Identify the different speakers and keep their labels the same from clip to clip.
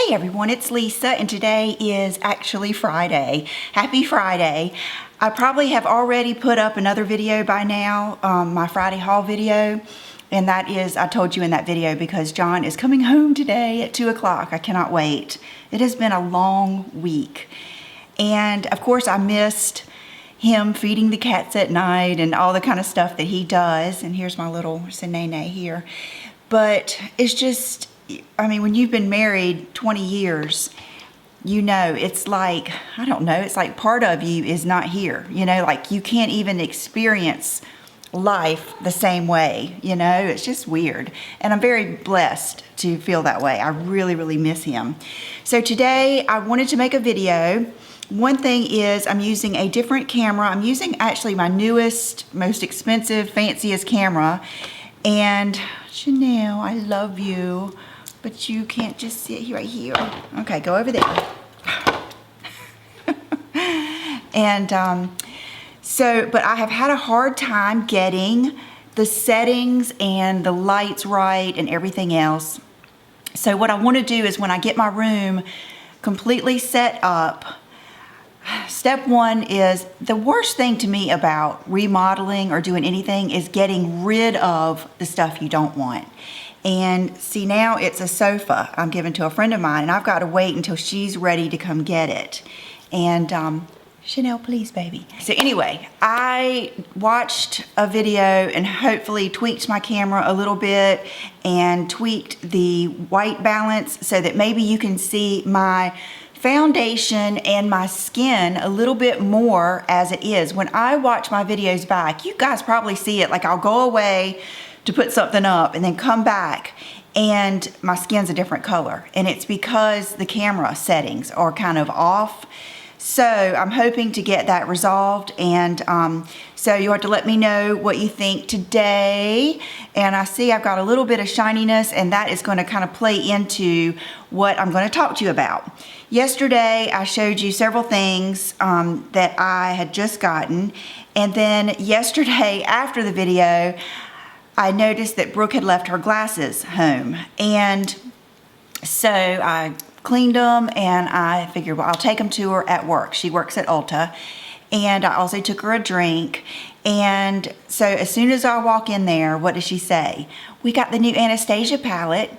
Speaker 1: Hey everyone, it's Lisa and today is actually Friday. Happy Friday. I probably have already put up another video by now, my Friday haul video. And that is, I told you in that video, because John is coming home today at 2 o'clock. I cannot wait. It has been a long week. And of course I missed him feeding the cats at night and all the kind of stuff that he does. And here's my little Nene here. But it's just, I mean, when you've been married 20 years, you know, it's like, I don't know, it's like part of you is not here. You know, like you can't even experience life the same way, you know, it's just weird. And I'm very blessed to feel that way. I really, really miss him. So today I wanted to make a video. One thing is I'm using a different camera. I'm using actually my newest, most expensive, fanciest camera. And Chanel, I love you, but you can't just sit right here. Okay, go over there. And but I have had a hard time getting the settings and the lights right and everything else. So what I want to do is when I get my room completely set up, step one is the worst thing to me about remodeling or doing anything is getting rid of the stuff you don't want. And see, now it's a sofa I'm giving to a friend of mine, and I've got to wait until she's ready to come get it. And Chanel, please, baby. So anyway, I watched a video and hopefully tweaked my camera a little bit and tweaked the white balance so that maybe you can see my foundation and my skin a little bit more as it is. When I watch my videos back, you guys probably see it, like I'll go away to put something up and then come back and my skin's a different color. And it's because the camera settings are kind of off. So I'm hoping to get that resolved, and so you have to let me know what you think today. And I see I've got a little bit of shininess, and that is going to kind of play into what I'm going to talk to you about. Yesterday I showed you several things that I had just gotten, and then yesterday after the video I noticed that Brooke had left her glasses home, and so I cleaned them and I figured, well, I'll take them to her at work. She works at Ulta. And I also took her a drink. And so as soon as I walk in there, what does she say? We got the new Anastasia palette.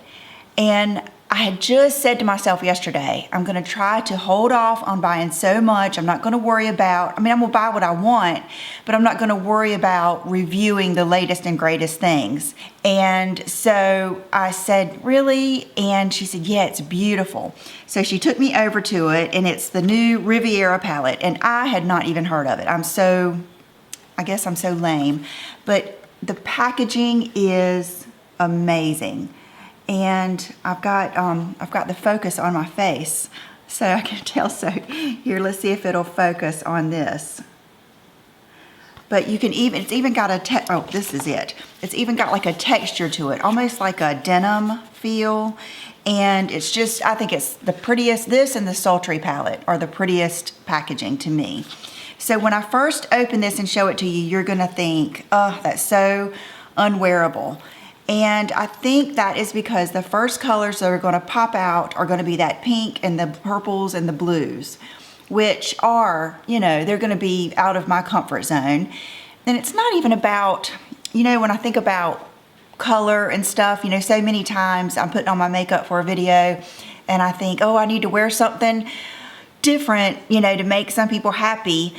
Speaker 1: And I had just said to myself yesterday, I'm going to try to hold off on buying so much. I'm not going to worry about, I mean, I'm going to buy what I want, but I'm not going to worry about reviewing the latest and greatest things. And so I said, really? And she said, yeah, it's beautiful. So she took me over to it, and it's the new Riviera palette. And I had not even heard of it. I guess I'm so lame, but the packaging is amazing. And I've got the focus on my face, so I can tell. So here, let's see if it'll focus on this. But you can even, it's even got oh, this is it. It's even got like a texture to it, almost like a denim feel. And it's just, I think it's the prettiest. This and the Sultry palette are the prettiest packaging to me. So when I first open this and show it to you, you're gonna think, oh, that's so unwearable. And I think that is because the first colors that are going to pop out are going to be that pink and the purples and the blues, which are, you know, they're going to be out of my comfort zone. And it's not even about, you know, when I think about color and stuff, you know, so many times I'm putting on my makeup for a video and I think, oh, I need to wear something different, you know, to make some people happy.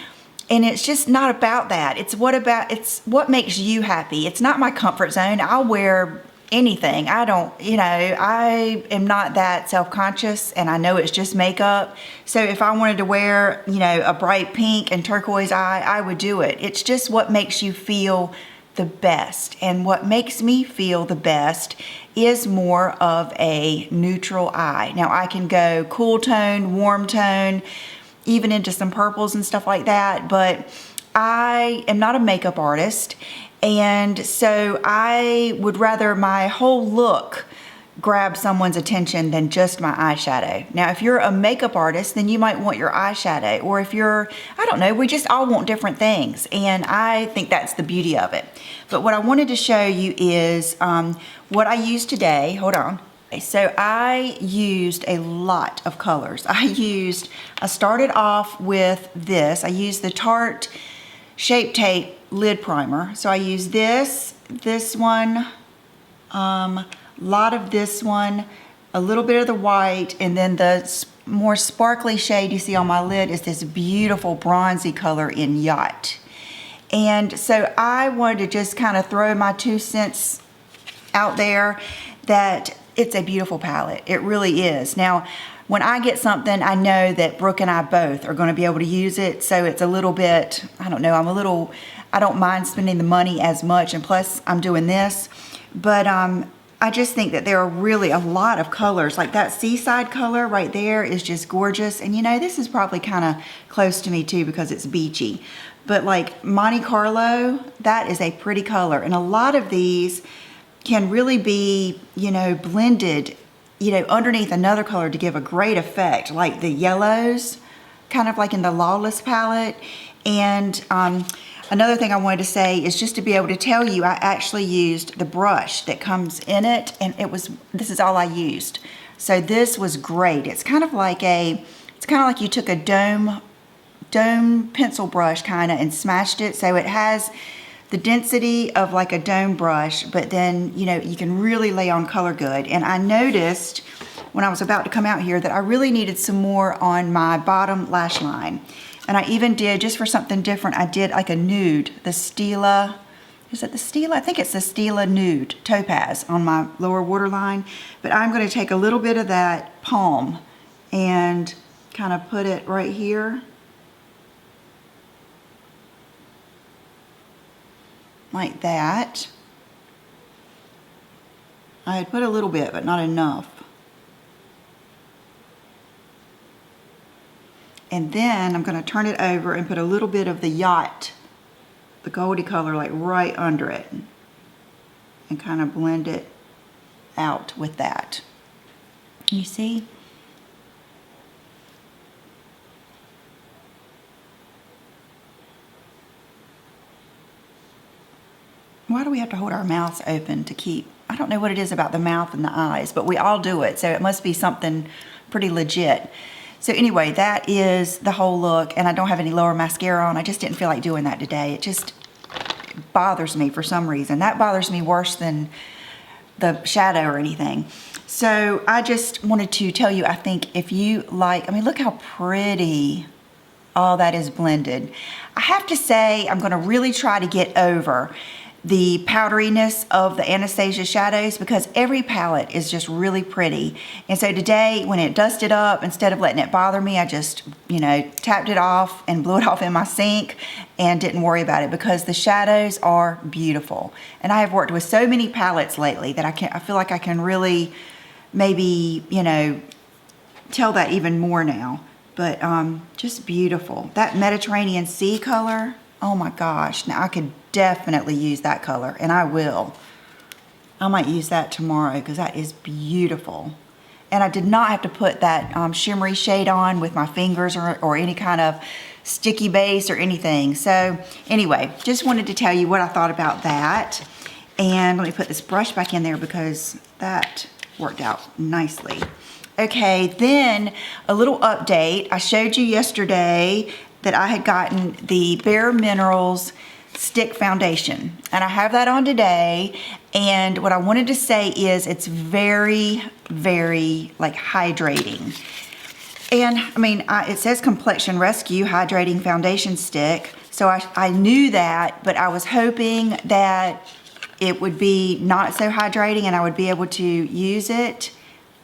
Speaker 1: And it's just not about that. It's what makes you happy. It's not my comfort zone. I'll wear anything. I don't, you know, I am not that self-conscious, and I know it's just makeup. So if I wanted to wear, you know, a bright pink and turquoise eye, I would do it. It's just what makes you feel the best. And what makes me feel the best is more of a neutral eye. Now I can go cool tone, warm tone, even into some purples and stuff like that, but I am not a makeup artist, and so I would rather my whole look grab someone's attention than just my eyeshadow. Now, if you're a makeup artist, then you might want your eyeshadow, or if you're, I don't know, we just all want different things, and I think that's the beauty of it. But what I wanted to show you is what I used today. Hold on. So I used a lot of colors. I started off with this. I used the Tarte Shape Tape Lid Primer. So I used this one, lot of this one, a little bit of the white, and then the more sparkly shade you see on my lid is this beautiful bronzy color in Yacht. And so I wanted to just kind of throw my 2 cents out there that it's a beautiful palette. It really is. Now, when I get something, I know that Brooke and I both are going to be able to use it. So it's a little bit, I don't know, I don't mind spending the money as much. And plus, I'm doing this. But I just think that there are really a lot of colors. Like that seaside color right there is just gorgeous. And you know, this is probably kind of close to me too because it's beachy. But like Monte Carlo, that is a pretty color. And a lot of these can really be, you know, blended, you know, underneath another color to give a great effect. Like the yellows, kind of like in the Lawless palette. And another thing I wanted to say is just to be able to tell you, I actually used the brush that comes in it, and this is all I used. So this was great. It's kind of like you took a dome pencil brush kind of and smashed it. So it has the density of like a dome brush, but then, you know, you can really lay on color good. And I noticed when I was about to come out here that I really needed some more on my bottom lash line. And I even did, just for something different, I did like a nude, the Stila, is it the Stila? I think it's the Stila Nude Topaz on my lower waterline. But I'm going to take a little bit of that Palm and kind of put it right here. Like that. I had put a little bit, but not enough. And then I'm going to turn it over and put a little bit of the Yacht, the goldy color, like right under it. And kind of blend it out with that. You see? Why do we have to hold our mouths open to keep? I don't know what it is about the mouth and the eyes, but we all do it. So it must be something pretty legit. So anyway, that is the whole look, and I don't have any lower mascara on. I just didn't feel like doing that today. It just bothers me for some reason. That bothers me worse than the shadow or anything. So I just wanted to tell you, I think if you like, I mean, look how pretty all that is blended. I have to say, I'm going to really try to get over the powderiness of the Anastasia shadows because every palette is just really pretty. And so today when it dusted up, instead of letting it bother me, I just, you know, tapped it off and blew it off in my sink and didn't worry about it because the shadows are beautiful. And I have worked with so many palettes lately that I feel like I can really maybe, you know, tell that even more now. But just beautiful. That Mediterranean Sea color, oh my gosh. Now I could definitely use that color, and I will. I might use that tomorrow because that is beautiful. And I did not have to put that shimmery shade on with my fingers or any kind of sticky base or anything. So anyway, just wanted to tell you what I thought about that. And let me put this brush back in there because that worked out nicely. Okay, then a little update. I showed you yesterday that I had gotten the Bare Minerals stick foundation, and I have that on today. And what I wanted to say is it's very, very like hydrating. And I mean, it says Complexion Rescue Hydrating Foundation Stick, so I knew that, but I was hoping that it would be not so hydrating and I would be able to use it.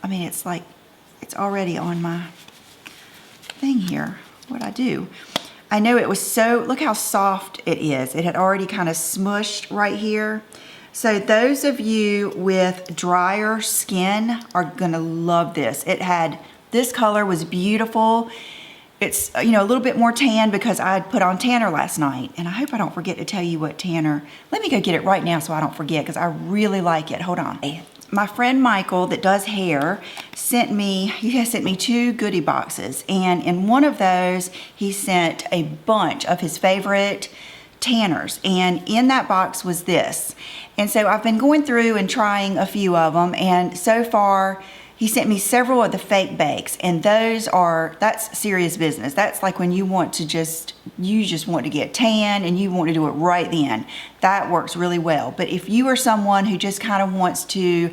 Speaker 1: I mean, it's like, it's already on my thing here. What'd I do? I know it was so, look how soft it is. It had already kind of smushed right here. So those of you with drier skin are gonna love this. This color was beautiful. It's, you know, a little bit more tan because I had put on tanner last night. And I hope I don't forget to tell you what tanner. Let me go get it right now so I don't forget because I really like it. Hold on. My friend Michael that does hair he has sent me 2 goodie boxes, and in one of those he sent a bunch of his favorite tanners, and in that box was this. And so I've been going through and trying a few of them, and so far he sent me several of the fake bakes, and that's serious business. That's like when you just want to get tan and you want to do it right then. That works really well. But if you are someone who just kind of wants to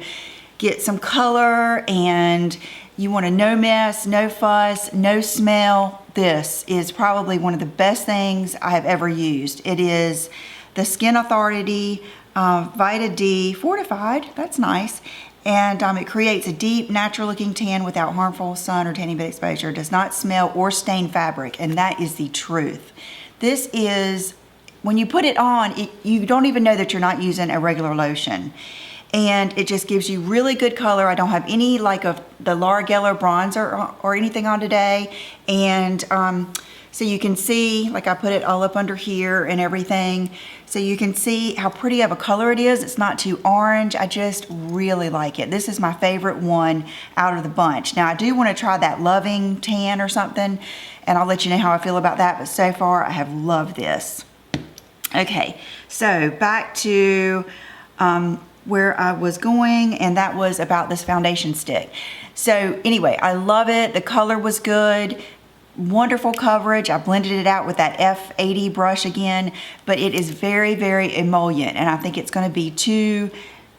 Speaker 1: get some color and you want a no mess, no fuss, no smell, this is probably one of the best things I have ever used. It is the Skin Authority Vita D Fortified. That's nice. And it creates a deep, natural looking tan without harmful sun or tanning bed exposure. It does not smell or stain fabric, and that is the truth. This is, when you put it on, you don't even know that you're not using a regular lotion. And it just gives you really good color. I don't have any like of the Laura Geller bronzer or anything on today. And so you can see, like I put it all up under here and everything. So you can see how pretty of a color it is. It's not too orange. I just really like it. This is my favorite one out of the bunch. Now I do want to try that Loving Tan or something, and I'll let you know how I feel about that. But so far I have loved this. Okay, so back to where I was going, and that was about this foundation stick. So anyway, I love it. The color was good. Wonderful coverage. I blended it out with that F80 brush again, but it is very, very emollient, and I think it's going to be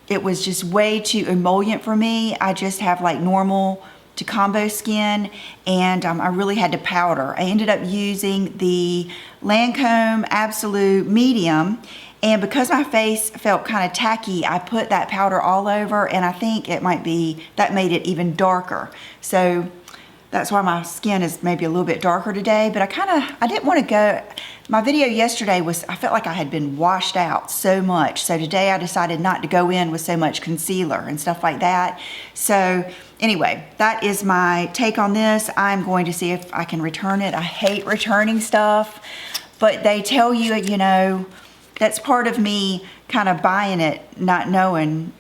Speaker 1: it was just way too emollient for me. I just have like normal to combo skin, and I really had to powder. I ended up using the Lancome Absolute Medium, and because my face felt kind of tacky, I put that powder all over, and I think that made it even darker. So that's why my skin is maybe a little bit darker today, but I didn't want to go. My video yesterday I felt like I had been washed out so much. So today I decided not to go in with so much concealer and stuff like that. So anyway, that is my take on this. I'm going to see if I can return it. I hate returning stuff, but they tell you, that's part of me kind of buying it, not knowing,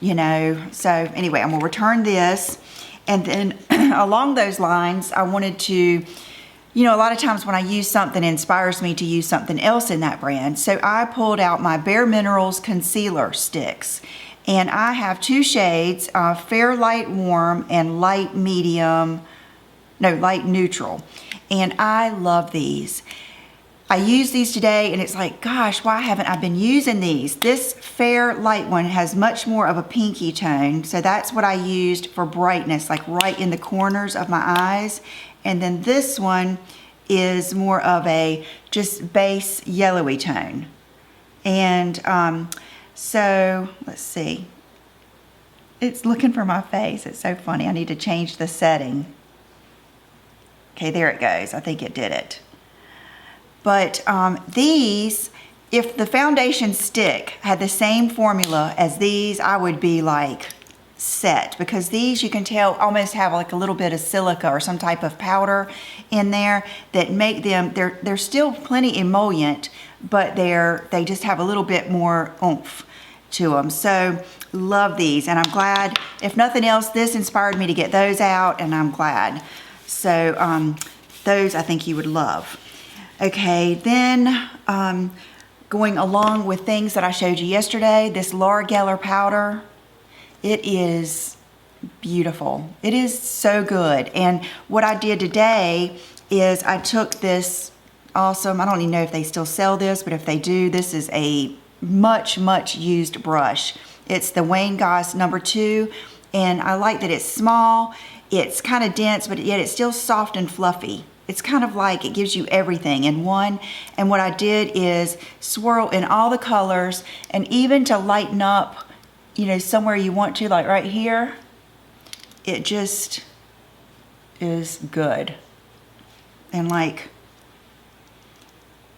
Speaker 1: So anyway, I'm gonna return this. And then along those lines, I wanted to, a lot of times when I use something, it inspires me to use something else in that brand. So I pulled out my Bare Minerals concealer sticks. And I have two shades, Fair Light Warm and Light Neutral. And I love these. I used these today, and it's like, gosh, why haven't I been using these? This Fair Light one has much more of a pinky tone, so that's what I used for brightness, like right in the corners of my eyes. And then this one is more of a just base yellowy tone. And so let's see. It's looking for my face. It's so funny. I need to change the setting. Okay, there it goes. I think it did it. But these, if the foundation stick had the same formula as these, I would be like set, because these, you can tell, almost have like a little bit of silica or some type of powder in there that make them, they're still plenty emollient, but they just have a little bit more oomph to them. So love these, and I'm glad, if nothing else, this inspired me to get those out, and I'm glad. So those I think you would love. Okay, then going along with things that I showed you yesterday, this Laura Geller powder, it is beautiful. It is so good. And what I did today is I took this awesome, I don't even know if they still sell this, but if they do, this is a much used brush. It's the Wayne Goss number 2, and I like that it's small, it's kind of dense, but yet it's still soft and fluffy. It's kind of like it gives you everything in one. And what I did is swirl in all the colors, and even to lighten up, somewhere you want to, like right here, it just is good. And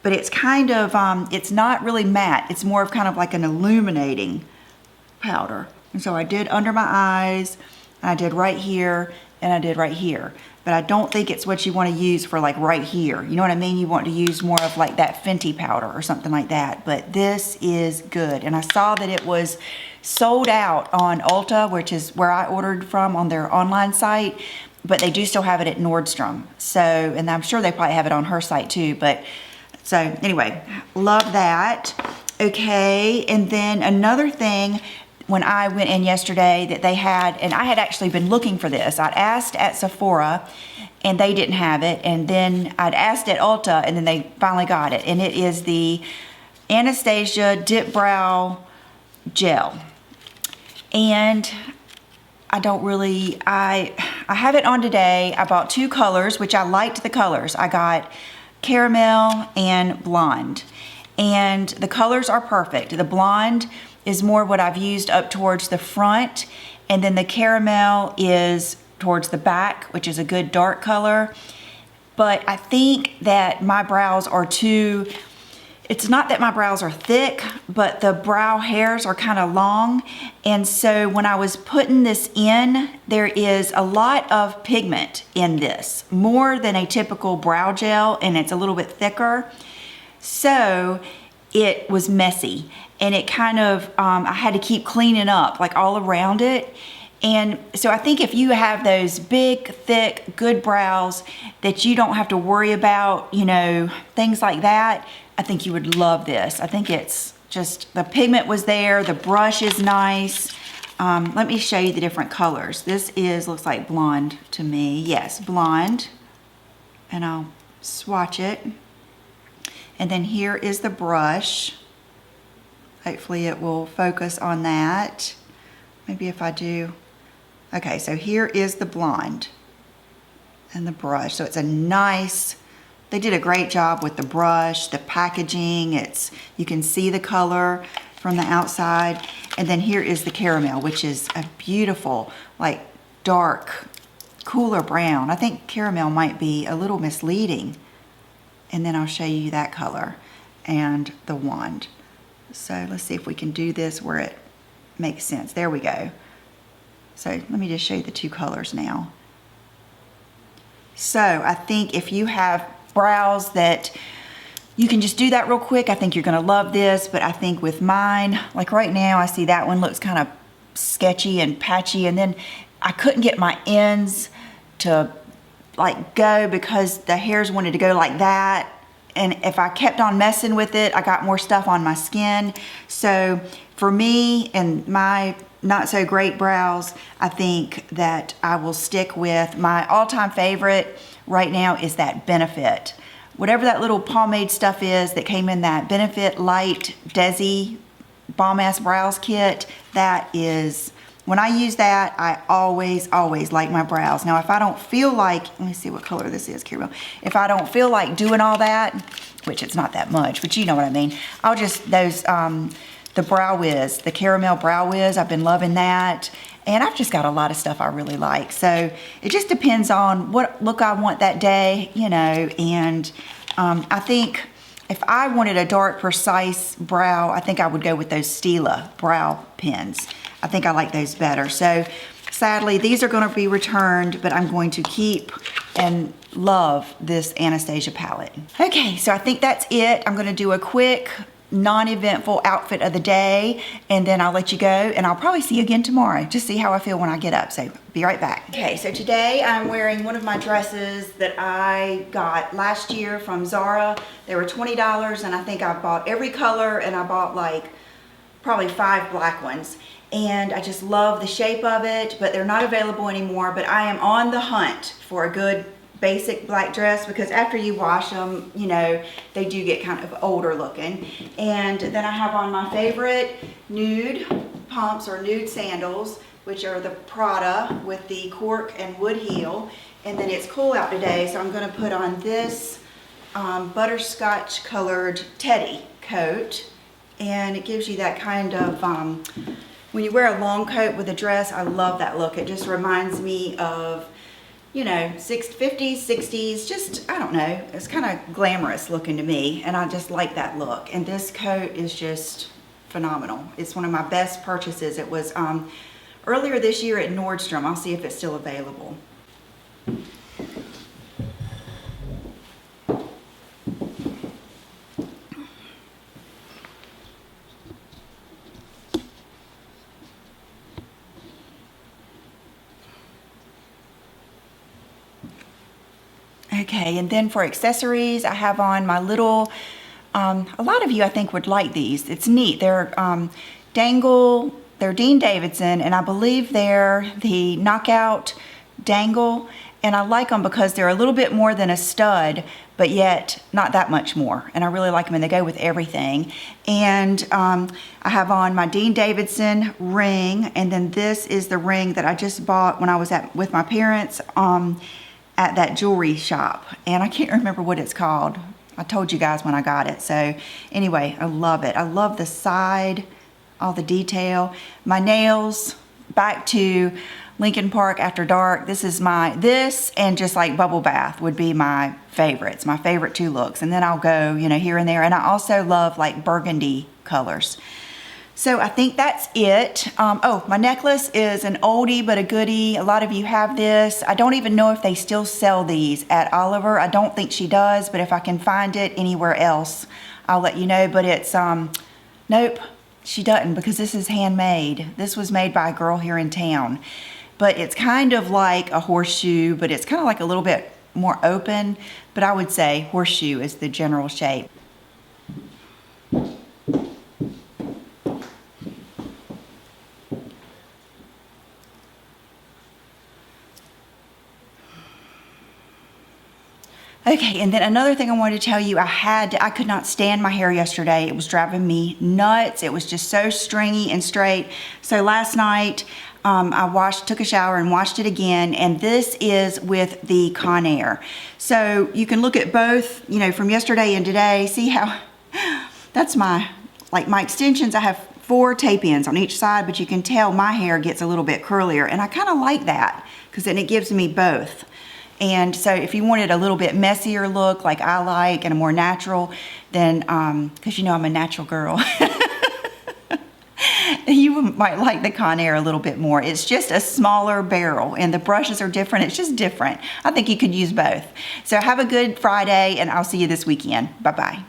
Speaker 1: but it's kind of, it's not really matte. It's more of kind of like an illuminating powder. And so I did under my eyes, and I did right here, and I did right here. But I don't think it's what you want to use for like right here. You know what I mean? You want to use more of like that Fenty powder or something like that. But this is good. And I saw that it was sold out on Ulta, which is where I ordered from on their online site. But they do still have it at Nordstrom. So, and I'm sure they probably have it on her site too. But So anyway, love that. Okay, and then another thing, when I went in yesterday that they had, and I had actually been looking for this. I'd asked at Sephora and they didn't have it. And then I'd asked at Ulta and then they finally got it. And it is the Anastasia Dip Brow Gel. And I have it on today. I bought 2 colors, which I liked the colors. I got caramel and blonde. And the colors are perfect. The blonde is more what I've used up towards the front, and then the caramel is towards the back, which is a good dark color. But I think that my brows are too, it's not that my brows are thick, but the brow hairs are kind of long. And so when I was putting this in, there is a lot of pigment in this, more than a typical brow gel, and it's a little bit thicker. So it was messy, and it kind of, I had to keep cleaning up like all around it. And so I think if you have those big, thick, good brows that you don't have to worry about, you know, things like that, I think you would love this. I think it's just, the pigment was there, the brush is nice. Let me show you the different colors. This looks like blonde to me. Yes, blonde. And I'll swatch it. And then here is the brush. Hopefully it will focus on that. Maybe if I do. Okay, so here is the blonde and the brush. So it's a nice, they did a great job with the brush, the packaging. You can see the color from the outside. And then here is the caramel, which is a beautiful, like dark, cooler brown. I think caramel might be a little misleading. And then I'll show you that color and the wand. So let's see if we can do this where it makes sense. There we go. So let me just show you the 2 colors now. So I think if you have brows that you can just do that real quick, I think you're gonna love this. But I think with mine, like right now, I see that one looks kind of sketchy and patchy, and then I couldn't get my ends to like go because the hairs wanted to go like that. And if I kept on messing with it, I got more stuff on my skin. So for me and my not so great brows, I think that I will stick with my all-time favorite right now is that Benefit. Whatever that little pomade stuff is that came in that Benefit Light Desi Bomb Ass Brows Kit, that is, when I use that, I always like my brows. Now, if I don't feel like, let me see what color this is, Carol. If I don't feel like doing all that, which it's not that much, but you know what I mean, I'll just, the Brow Wiz, the Caramel Brow Wiz, I've been loving that. And I've just got a lot of stuff I really like. So it just depends on what look I want that day, you know, and I think if I wanted a dark, precise brow, I think I would go with those Stila brow pens. I think I like those better. So sadly, these are going to be returned, but I'm going to keep and love this Anastasia palette. Okay, so I think that's it. I'm going to do a quick, non-eventful outfit of the day, and then I'll let you go, and I'll probably see you again tomorrow. Just see how I feel when I get up. So be right back. Okay, so today I'm wearing one of my dresses that I got last year from Zara. They were $20, and I think I bought every color, and I bought like probably 5 black ones. And I just love the shape of it, but they're not available anymore. But I am on the hunt for a good basic black dress, because after you wash them, you know, they do get kind of older looking. And then I have on my favorite nude pumps or nude sandals, which are the Prada with the cork and wood heel. And then it's cool out today, so I'm going to put on this butterscotch colored teddy coat, and it gives you that kind of when you wear a long coat with a dress, I love that look. It just reminds me of, you know, 50s, 60s, just, I don't know, it's kind of glamorous looking to me, and I just like that look. And this coat is just phenomenal. It's one of my best purchases. It was earlier this year at Nordstrom. I'll see if it's still available. Okay, and then for accessories, I have on my little, a lot of you I think would like these. It's neat. They're they're Dean Davidson, and I believe they're the Knockout Dangle, and I like them because they're a little bit more than a stud, but yet not that much more, and I really like them, and they go with everything. And I have on my Dean Davidson ring, and then this is the ring that I just bought when I was with my parents at that jewelry shop, and I can't remember what it's called. I told you guys when I got it. So anyway, I love it. I love the side, all the detail. My nails, back to Lincoln Park After Dark. This and just like Bubble Bath would be my favorites, my favorite two looks. And then I'll go, here and there. And I also love like burgundy colors. So I think that's it. Oh, my necklace is an oldie but a goodie. A lot of you have this. I don't even know if they still sell these at Oliver. I don't think she does, but if I can find it anywhere else, I'll let you know. But it's, nope, she doesn't, because this is handmade. This was made by a girl here in town. But it's kind of like a horseshoe, but it's kind of like a little bit more open. But I would say horseshoe is the general shape. Okay, and then another thing I wanted to tell you, I could not stand my hair yesterday. It was driving me nuts. It was just so stringy and straight. So last night, I took a shower and washed it again, and this is with the Conair. So you can look at both, from yesterday and today. See how, that's my extensions. I have 4 tape ends on each side, but you can tell my hair gets a little bit curlier, and I kind of like that because then it gives me both. And so if you wanted a little bit messier look like I like and a more natural, then, because I'm a natural girl, you might like the Conair a little bit more. It's just a smaller barrel and the brushes are different. It's just different. I think you could use both. So have a good Friday, and I'll see you this weekend. Bye-bye.